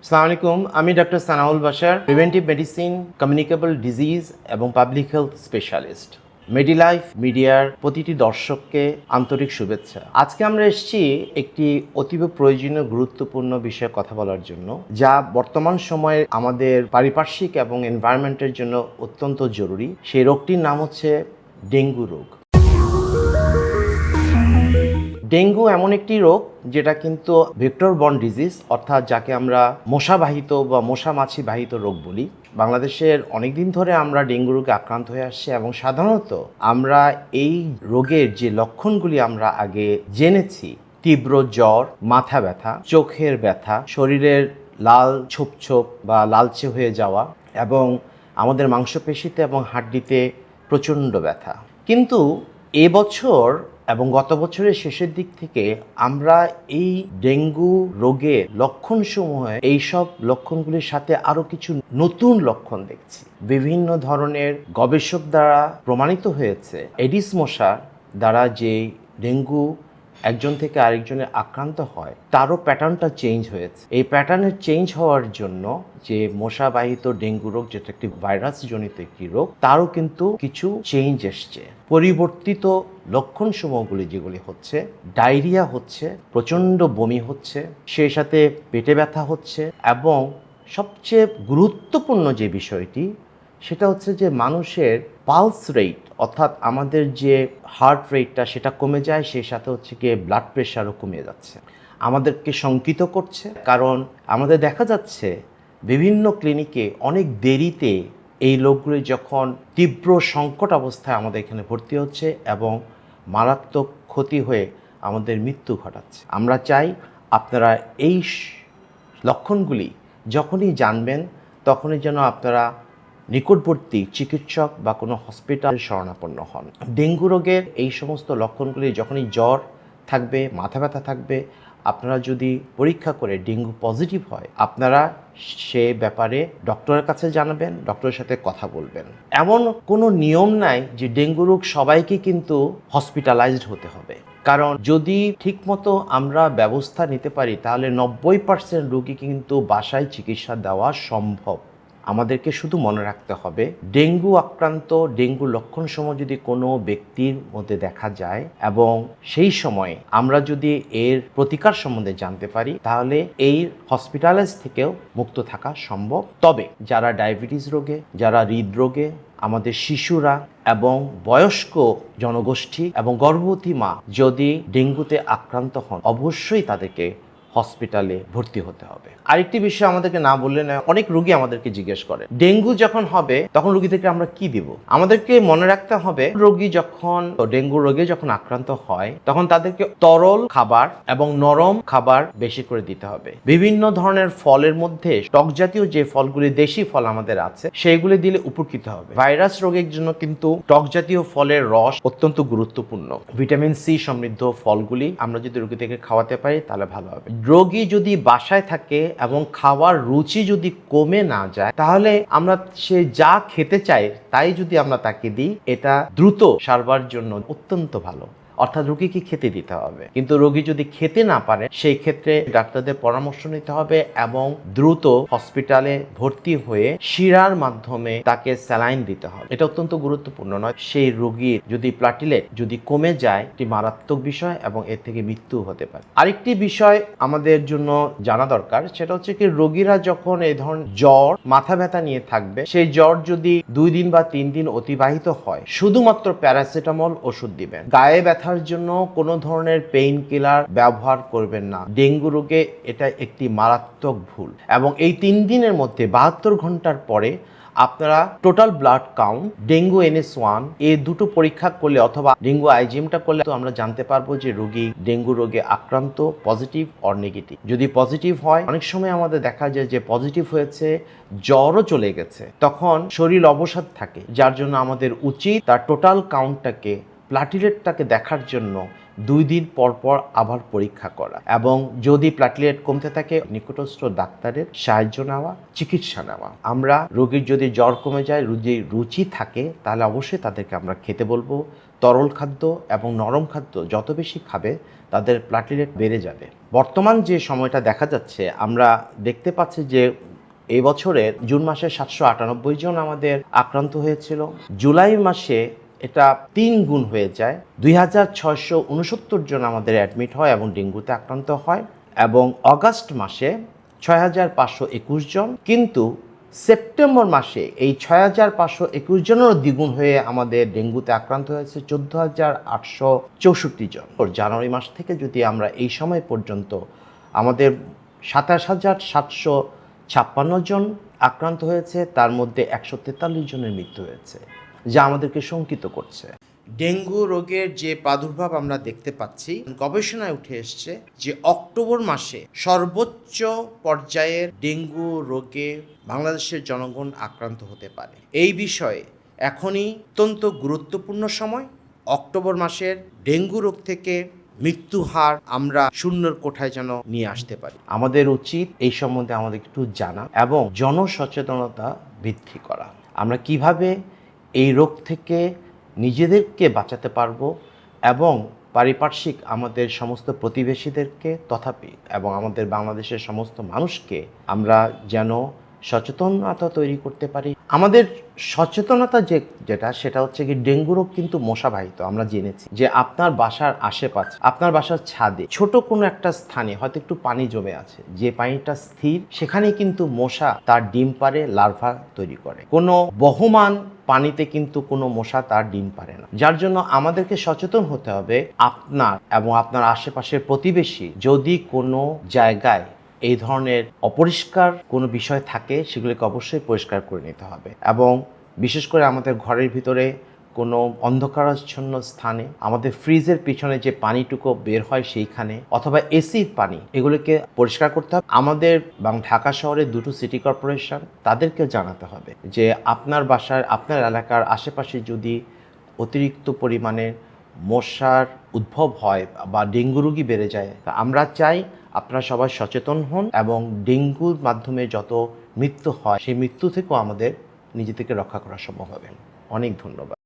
আসসালামু আলাইকুম, আমি doctor Sanaul Bashar, preventive medicine, communicable disease এবং পাবলিক হেলথ স্পেশালিস্ট। মেডিলাইফ মিডিয়ার প্রতিটি দর্শককে আন্তরিক শুভেচ্ছা। আজকে আমরা এসেছি একটি অতীব প্রয়োজনীয় গুরুত্বপূর্ণ বিষয়ে কথা বলার জন্য, যা বর্তমান সময়ে আমাদের পারিপার্শ্বিক এবং এনভায়রনমেন্টের জন্য অত্যন্ত জরুরি। সেই রোগটির নাম হচ্ছে ডেঙ্গু রোগ। ডেঙ্গু এমন একটি রোগ যেটা কিন্তু ভেক্টর বর্ন ডিজিজ, অর্থাৎ যাকে আমরা মশাবাহিত বা মশা মাছি বাহিত রোগ বলি। বাংলাদেশের অনেক দিন ধরে আমরা ডেঙ্গু রোগে আক্রান্ত হয়ে আসছি এবং সাধারণত আমরা এই রোগের যে লক্ষণগুলি আমরা আগে জেনেছি, তীব্র জ্বর, মাথা ব্যথা, চোখের ব্যথা, শরীরের লাল ছোপ ছোপ বা লালচে হয়ে যাওয়া এবং আমাদের মাংসপেশিতে এবং হাড্ডিতে প্রচণ্ড ব্যথা। কিন্তু এবছর এবং গত বছরের শেষের দিক থেকে আমরা এই ডেঙ্গু রোগের লক্ষণসমূহে এইসব লক্ষণগুলির সাথে আরও কিছু নতুন লক্ষণ দেখছি। বিভিন্ন ধরনের গবেষক দ্বারা প্রমাণিত হয়েছে এডিস মশা দ্বারা যে ডেঙ্গু একজন থেকে আরেকজনে আক্রান্ত হয় তারও প্যাটার্নটা চেঞ্জ হয়েছে। এই প্যাটার্নের চেঞ্জ হওয়ার জন্য যে মশাবাহিত ডেঙ্গু রোগ, যেটা একটি ভাইরাস জনিত একটি রোগ, তারও কিন্তু কিছু চেঞ্জ এসছে। পরিবর্তিত লক্ষণ সমূহগুলি যেগুলি হচ্ছে, ডায়রিয়া হচ্ছে, প্রচণ্ড বমি হচ্ছে, সেই সাথে পেটে ব্যথা হচ্ছে এবং সবচেয়ে গুরুত্বপূর্ণ যে বিষয়টি সেটা হচ্ছে যে মানুষের পালস রেট, অর্থাৎ আমাদের যে হার্ট রেটটা সেটা কমে যায়, সেই সাথে হচ্ছে গিয়ে ব্লাড প্রেশারও কমে যাচ্ছে। আমাদেরকে শঙ্কিত করছে, কারণ আমাদের দেখা যাচ্ছে বিভিন্ন ক্লিনিকে অনেক দেরিতে এই লোকগুলি যখন তীব্র সংকট অবস্থায় আমাদের এখানে ভর্তি হচ্ছে এবং মারাত্মক ক্ষতি হয়ে আমাদের মৃত্যু ঘটাচ্ছে। আমরা চাই আপনারা এই লক্ষণগুলি যখনই জানবেন তখনই যেন আপনারা নিকটবর্তী চিকিৎসক বা কোনো হসপিটালে শরণাপন্ন হন। ডেঙ্গু রোগের এই সমস্ত লক্ষণগুলি যখনই জ্বর থাকবে, মাথা ব্যথা থাকবে, আপনারা যদি পরীক্ষা করে ডেঙ্গু পজিটিভ হয়, আপনারা সে ব্যাপারে ডক্টরের কাছে জানাবেন, ডক্টরের সাথে কথা বলবেন। এমন কোনো নিয়ম নাই যে ডেঙ্গু রোগ সবাইকে কিন্তু হসপিটালাইজড হতে হবে, কারণ যদি ঠিকমতো আমরা ব্যবস্থা নিতে পারি তাহলে 90% রোগী কিন্তু বাসায় চিকিৎসা দেওয়া সম্ভব। আমাদেরকে শুধু মনে রাখতে হবে, ডেঙ্গু আক্রান্ত, ডেঙ্গু লক্ষণসমূহ যদি কোনো ব্যক্তির মধ্যে দেখা যায় এবং সেই সময়ে আমরা যদি এর প্রতিকার সম্বন্ধে জানতে পারি, তাহলে এই হসপিটালাইজ থেকেও মুক্ত থাকা সম্ভব। তবে যারা ডায়াবেটিস রোগে, যারা হৃদরোগে, আমাদের শিশুরা এবং বয়স্ক জনগোষ্ঠী এবং গর্ভবতী মা যদি ডেঙ্গুতে আক্রান্ত হন, অবশ্যই তাদেরকে হসপিটালে ভর্তি হতে হবে। আরেকটি বিষয় আমাদেরকে না বললে না, অনেক রোগী আমাদেরকে জিজ্ঞেস করে ডেঙ্গু যখন হবে তখন রোগীদেরকে আমরা কি দিব। আমাদেরকে মনে রাখতে হবে, রোগী যখন ডেঙ্গু রোগে যখন আক্রান্ত হয় তখন তাদেরকে তরল খাবার এবং নরম খাবার বেশি করে দিতে হবে। বিভিন্ন ধরনের ফলের মধ্যে টক জাতীয় যে ফলগুলি, দেশি ফল আমাদের আছে, সেইগুলি দিলে উপকৃত হবে। ভাইরাস রোগের জন্য কিন্তু টক জাতীয় ফলের রস অত্যন্ত গুরুত্বপূর্ণ। ভিটামিন সি সমৃদ্ধ ফলগুলি আমরা যদি রোগীদেরকে খাওয়াতে পারি তাহলে ভালো হবে। রোগী যদি বাসায় থাকে এবং খাওয়ার রুচি যদি কমে না যায়, তাহলে আমরা সে যা খেতে চাই তাই যদি আমরা তাকে দিই, এটা দ্রুত সারবার জন্য অত্যন্ত ভালো। অর্থাৎ রোগীকে খেতে দিতে হবে। কিন্তু রোগী যদি খেতে না পারে, সেই ক্ষেত্রে ডাক্তারদের পরামর্শ নিতে হবে এবং দ্রুত হসপিটালে ভর্তি হয়ে শিরার মাধ্যমে তাকে স্যালাইন দিতে হবে। এটা অত্যন্ত গুরুত্বপূর্ণ নয়, সেই রোগীর যদি প্লাটিলেট যদি কমে যায়, এটি মারাত্মক বিষয় এবং এর থেকে মৃত্যু হতে পারে। আরেকটি বিষয় আমাদের জন্য জানা দরকার, সেটা হচ্ছে কি, রোগীরা যখন এই ধরনের জ্বর, মাথা ব্যথা নিয়ে থাকবে, সেই জ্বর যদি 2 দিন বা 3 দিন অতিবাহিত হয়, শুধুমাত্র প্যারাসিটামল ওষুধ দিবেন। গায়ে ব্যথার জন্য কোনো ধরনের পেইন কিলার ব্যবহার করবেন না। ডেঙ্গু রোগে এটা একটি মারাত্মক ভুল। এবং এই 3 দিনের মধ্যে 72 ঘন্টার পরে আপনারা total blood count, dengue NS1 এই দুটো পরীক্ষা করলে অথবা ডেঙ্গু আইজিএমটা করলে তো আমরা জানতে পারবো যে রোগী ডেঙ্গু রোগে আক্রান্ত পজিটিভ অর নেগেটিভ। যদি পজিটিভ হয়, অনেক সময় আমাদের দেখা যায় যে পজিটিভ হয়েছে, জ্বরও চলে গেছে, তখন শরীর অবসাদ থাকে, যার জন্য আমাদের উচিত তার টোটাল কাউন্টটাকে, প্লাটিলেটটাকে দেখার জন্য 2 দিন পর পর আবার পরীক্ষা করা এবং যদি প্লাটিলেট কমতে থাকে নিকটস্থ ডাক্তারের সাহায্য নেওয়া, চিকিৎসা নেওয়া। আমরা রোগীর যদি জ্বর কমে যায়, যদি রুচি থাকে, তাহলে অবশ্যই তাদেরকে আমরা খেতে বলবো। তরল খাদ্য এবং নরম খাদ্য যত বেশি খাবে তাদের প্লাটিলেট বেড়ে যাবে। বর্তমান যে সময়টা দেখা যাচ্ছে, আমরা দেখতে পাচ্ছি যে এই বছরের জুন মাসে 798 জন আমাদের আক্রান্ত হয়েছিল। জুলাই মাসে এটা 3 গুণ হয়ে যায়, 2669 জন আমাদের অ্যাডমিট হয় এবং ডেঙ্গুতে আক্রান্ত হয়। এবং অগাস্ট মাসে 6521 জন, কিন্তু সেপ্টেম্বর মাসে এই 6521 জনেরও দ্বিগুণ হয়ে আমাদের ডেঙ্গুতে আক্রান্ত হয়েছে 14,864 জন। জানুয়ারি মাস থেকে যদি আমরা এই সময় পর্যন্ত আমাদের 27,756 জন আক্রান্ত হয়েছে, তার মধ্যে 143 জনের মৃত্যু হয়েছে, যা আমাদেরকে শঙ্কিত করছে। ডেঙ্গু রোগের যে প্রাদুর্ভাব আমরা দেখতে পাচ্ছি, গবেষণায় উঠে এসছে যে অক্টোবর মাসে সর্বোচ্চ পর্যায়ের ডেঙ্গু রোগে বাংলাদেশের জনগণ আক্রান্ত হতে পারে। এই বিষয়ে এখনই অত্যন্ত গুরুত্বপূর্ণ সময়। অক্টোবর মাসের ডেঙ্গু রোগ থেকে মৃত্যু হার আমরা শূন্যর কোঠায় যেন নিয়ে আসতে পারি। আমাদের উচিত এই সম্বন্ধে আমাদের একটু জানা এবং জনসচেতনতা বৃদ্ধি করা। আমরা কিভাবে এই রোগ থেকে নিজেদেরকে বাঁচাতে পারবো এবং পারিপার্শ্বিক আমাদের সমস্ত প্রতিবেশীদেরকে তথাপি এবং আমাদের বাংলাদেশের সমস্ত মানুষকে আমরা যেন সচেতনতা তৈরি করতে পারি। আমাদের সচেতনতা যেটা সেটা হচ্ছে কি, ডেঙ্গু রোগ কিন্তু মশাবাহিত। আমরা জেনেছি যে আপনার বাসার আশেপাশে, আপনার বাসার ছাদে ছোট কোনো একটা স্থানে হয়তো একটু পানি জমে আছে, যে পানিটা স্থির, সেখানেই কিন্তু মশা তার ডিম পাড়ে, লার্ভা তৈরি করে। কোনো বহমান পানিতে কিন্তু কোনো মশা তার ডিম পারে না। যার জন্য আমাদেরকে সচেতন হতে হবে। আপনার এবং আপনার আশেপাশের প্রতিবেশী যদি কোনো জায়গায় এই ধরনের অপরিষ্কার কোনো বিষয় থাকে, সেগুলিকে অবশ্যই পরিষ্কার করে নিতে হবে। এবং বিশেষ করে আমাদের ঘরের ভিতরে কোনো অন্ধকারাচ্ছন্ন স্থানে, আমাদের ফ্রিজের পিছনে যে পানিটুকু বের হয় সেইখানে, অথবা এসির পানি, এগুলিকে পরিষ্কার করতে হবে। আমাদের ঢাকা শহরে 2টো সিটি কর্পোরেশন, তাদেরকে জানাতে হবে যে আপনার বাসার, আপনার এলাকার আশেপাশে যদি অতিরিক্ত পরিমাণে মশার উদ্ভব হয় বা ডেঙ্গু রোগী বেড়ে যায়, তা আমরা চাই আপনারা সবাই সচেতন হন এবং ডেঙ্গুর মাধ্যমে যত মৃত্যু হয় সেই মৃত্যু থেকেও আমাদের নিজে থেকে রক্ষা করা সম্ভব হবে। অনেক ধন্যবাদ।